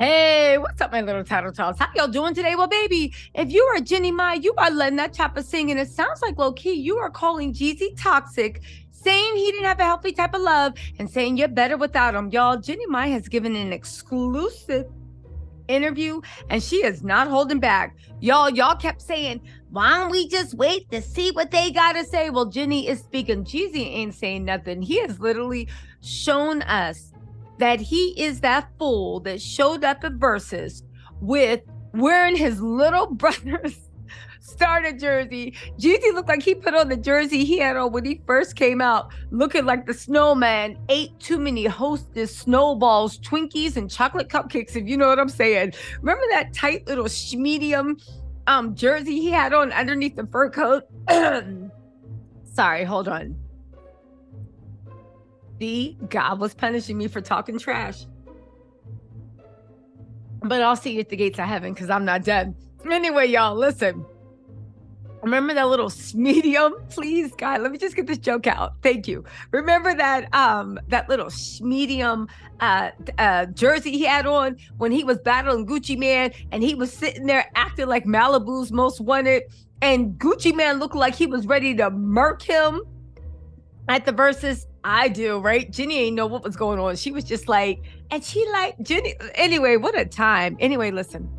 Hey, what's up, my little tattle tots? How y'all doing today? Well, baby, if you are Jeannie Mai, you are letting that chopper sing, and it sounds like low key you are calling Jeezy toxic, saying he didn't have a healthy type of love, and saying you're better without him. Y'all, Jeannie Mai has given an exclusive interview, and she is not holding back. Y'all kept saying, why don't we just wait to see what they gotta say? Well, Jenny is speaking. Jeezy ain't saying nothing. He has literally shown us that he is that fool that showed up at Versus with wearing his little brother's starter jersey. Jeezy looked like he put on the jersey he had on when he first came out, looking like the snowman ate too many Hostess snowballs, Twinkies, and chocolate cupcakes, if you know what I'm saying. Remember that tight little medium jersey he had on underneath the fur coat? Sorry, hold on. God was punishing me for talking trash. But I'll see you at the gates of heaven because I'm not dead. Anyway, y'all, listen. Remember that little medium? Please, God, let me just get this joke out. Thank you. Remember that that little medium jersey he had on when he was battling Gucci Man, and he was sitting there acting like Malibu's most wanted, and Gucci Man looked like he was ready to murk him at the Versus. I do, right? Jenny ain't know what was going on. She was just like, and she like, Jenny. Anyway, what a time. Anyway, listen.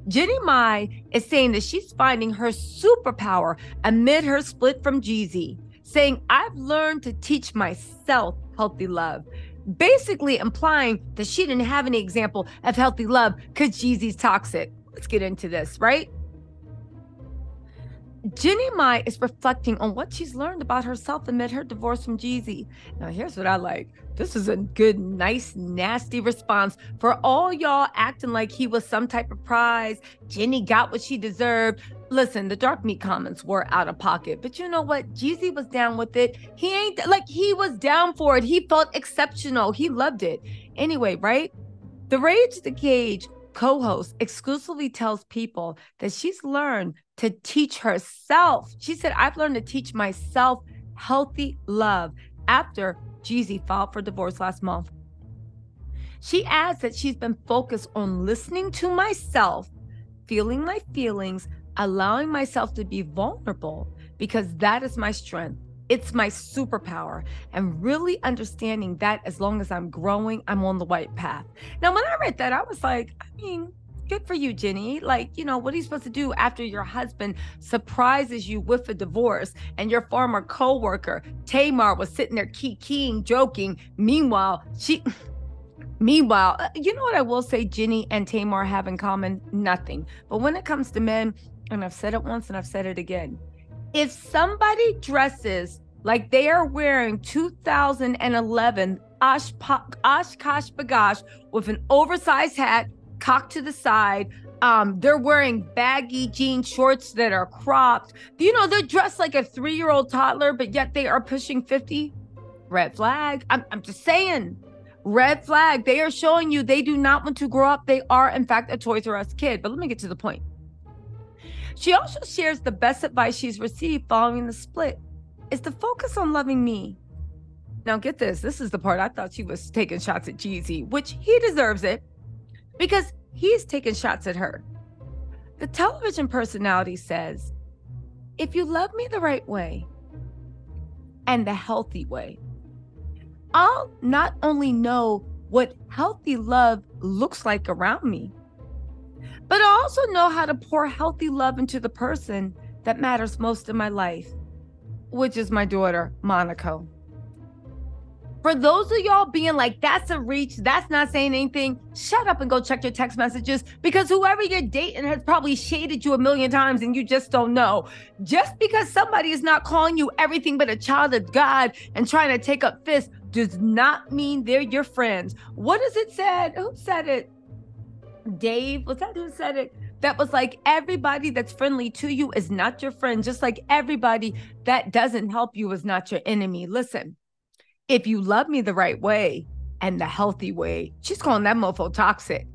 Jeannie Mai is saying that she's finding her superpower amid her split from Jeezy, saying, I've learned to teach myself healthy love, basically implying that she didn't have any example of healthy love because Jeezy's toxic. Let's get into this, right? Jeannie Mai is reflecting on what she's learned about herself amid her divorce from Jeezy. Now, here's what I like. This is a good, nice, nasty response for all y'all acting like he was some type of prize. Jenny got what she deserved. Listen, the dark meat comments were out of pocket, but you know what? Jeezy was down with it. He was down for it. He felt exceptional. He loved it. Anyway, right? The Rage the Cage co-host exclusively tells people that she's learned to teach herself. She said, I've learned to teach myself healthy love after Jeezy filed for divorce last month. She adds that she's been focused on listening to myself, feeling my feelings, allowing myself to be vulnerable because that is my strength. It's my superpower, and really understanding that as long as I'm growing, I'm on the right path. Now, when I read that, I was like, I mean, good for you, Jenny. Like, you know, what are you supposed to do after your husband surprises you with a divorce and your former co-worker, Tamar, was sitting there kikiing, joking. Meanwhile, you know what I will say Jenny and Tamar have in common? Nothing. But when it comes to men, and I've said it once and I've said it again, if somebody dresses like they are wearing 2011 Oshkosh B'gosh with an oversized hat cocked to the side, they're wearing baggy jean shorts that are cropped. You know, they're dressed like a 3-year-old toddler, but yet they are pushing 50. Red flag. I'm just saying. Red flag. They are showing you they do not want to grow up. They are, in fact, a Toys R Us kid. But let me get to the point. She also shares the best advice she's received following the split is to focus on loving me. Now get this. This is the part I thought she was taking shots at Jeezy, which he deserves it because he's taking shots at her. The television personality says, if you love me the right way and the healthy way, I'll not only know what healthy love looks like around me, but I also know how to pour healthy love into the person that matters most in my life, which is my daughter, Monaco. For those of y'all being like, that's a reach, that's not saying anything, shut up and go check your text messages, because whoever you're dating has probably shaded you a million times and you just don't know. Just because somebody is not calling you everything but a child of God and trying to take up fists does not mean they're your friends. What is it said? Who said it? Dave, was that who said it? That was like, everybody that's friendly to you is not your friend, just like everybody that doesn't help you is not your enemy. Listen, if you love me the right way and the healthy way, she's calling that mofo toxic.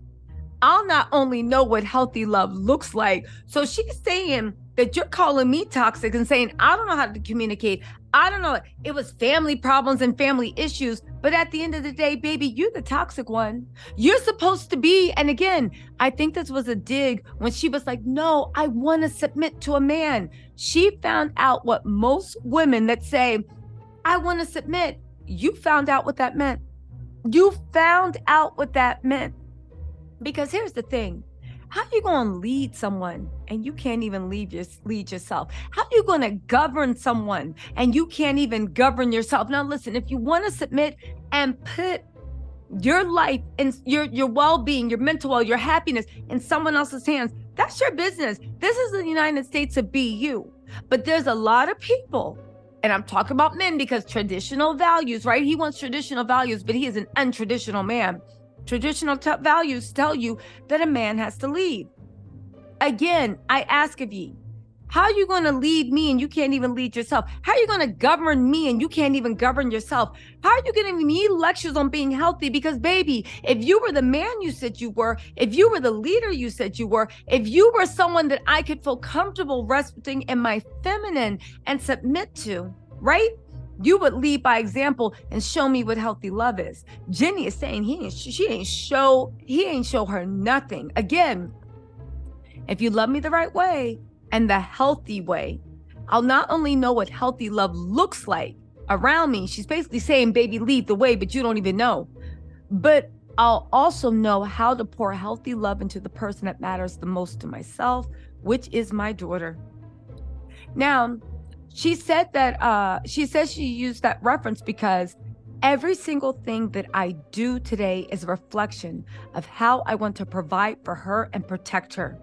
I'll not only know what healthy love looks like, so she's saying that you're calling me toxic and saying I don't know how to communicate. I don't know. It was family problems and family issues. But at the end of the day, baby, you're the toxic one. You're supposed to be. And again, I think this was a dig when she was like, no, I want to submit to a man. She found out what most women that say, I want to submit, you found out what that meant. You found out what that meant. Because here's the thing. How you going to lead someone and you can't even lead yourself? How you going to govern someone and you can't even govern yourself? Now, listen, if you want to submit and put your life and your well-being, your mental well, your happiness in someone else's hands, that's your business. This is the United States of BU. But there's a lot of people, and I'm talking about men because traditional values, right? He wants traditional values, but he is an untraditional man. Traditional values tell you that a man has to lead. Again, I ask of ye, how are you going to lead me and you can't even lead yourself? How are you going to govern me and you can't even govern yourself? How are you giving me lectures on being healthy? Because baby, if you were the man you said you were, if you were the leader you said you were, if you were someone that I could feel comfortable resting in my feminine and submit to, right? You would lead by example and show me what healthy love is. Jenny is saying he ain't show her nothing. Again, if you love me the right way and the healthy way, I'll not only know what healthy love looks like around me. She's basically saying, baby, lead the way, but you don't even know. But I'll also know how to pour healthy love into the person that matters the most to myself, which is my daughter. Now, she said that she used that reference because every single thing that I do today is a reflection of how I want to provide for her and protect her.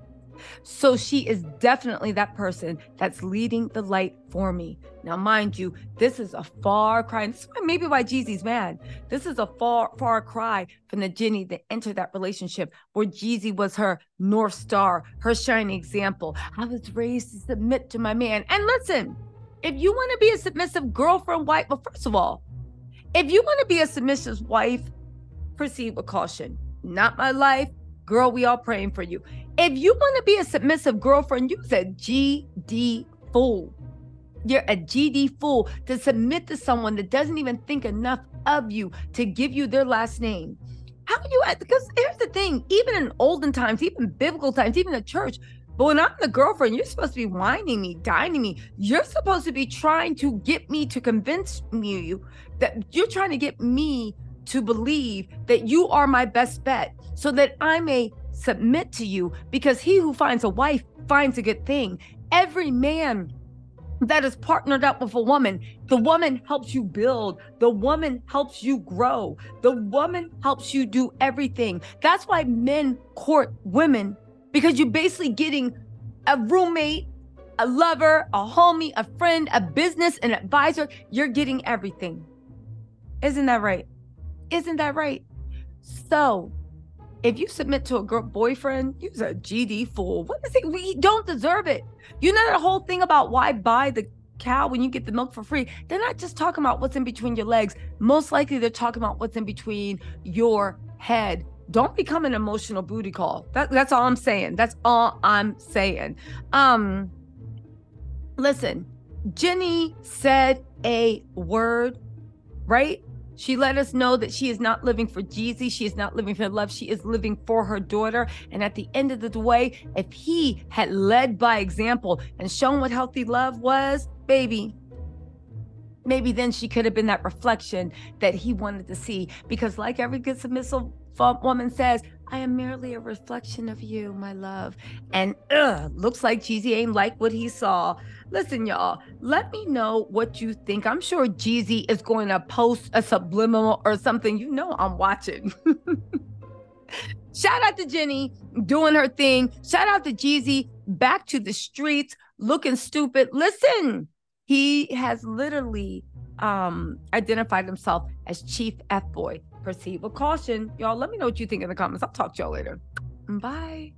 So she is definitely that person that's leading the light for me. Now, mind you, this is a far cry. And this is maybe why Jeezy's mad. This is a far cry from the Jeannie that entered that relationship where Jeezy was her North Star, her shining example. I was raised to submit to my man. And listen, if you want to be a submissive girlfriend, wife, well, first of all, if you want to be a submissive wife, proceed with caution. Not my life. Girl, we all praying for you. If you want to be a submissive girlfriend, you're a GD fool. You're a GD fool to submit to someone that doesn't even think enough of you to give you their last name. How are you? Because here's the thing, even in olden times, even biblical times, even the church, but when I'm the girlfriend, you're supposed to be whining me, dining me. You're supposed to be trying to get me to convince me that you're trying to get me to believe that you are my best bet so that I may submit to you, because he who finds a wife finds a good thing. Every man that is partnered up with a woman, the woman helps you build, the woman helps you grow, the woman helps you do everything. That's why men court women, because you're basically getting a roommate, a lover, a homie, a friend, a business, an advisor. You're getting everything. Isn't that right? Isn't that right? So if you submit to a girl boyfriend, you're a GD fool. What is it? We don't deserve it. You know that whole thing about why buy the cow when you get the milk for free? They're not just talking about what's in between your legs. Most likely they're talking about what's in between your head. Don't become an emotional booty call. That's all I'm saying. That's all I'm saying. Listen, Jeannie said a word, right? She let us know that she is not living for Jeezy. She is not living for love. She is living for her daughter. And at the end of the day, if he had led by example and shown what healthy love was, baby, maybe then she could have been that reflection that he wanted to see. Because like every good submissive woman says, I am merely a reflection of you, my love. And looks like Jeezy ain't like what he saw. Listen, y'all, let me know what you think. I'm sure Jeezy is going to post a subliminal or something. You know I'm watching. Shout out to Jeannie doing her thing. Shout out to Jeezy back to the streets looking stupid. Listen, he has literally identified himself as Chief F-Boy. Proceed with caution. Y'all, let me know what you think in the comments. I'll talk to y'all later. Bye.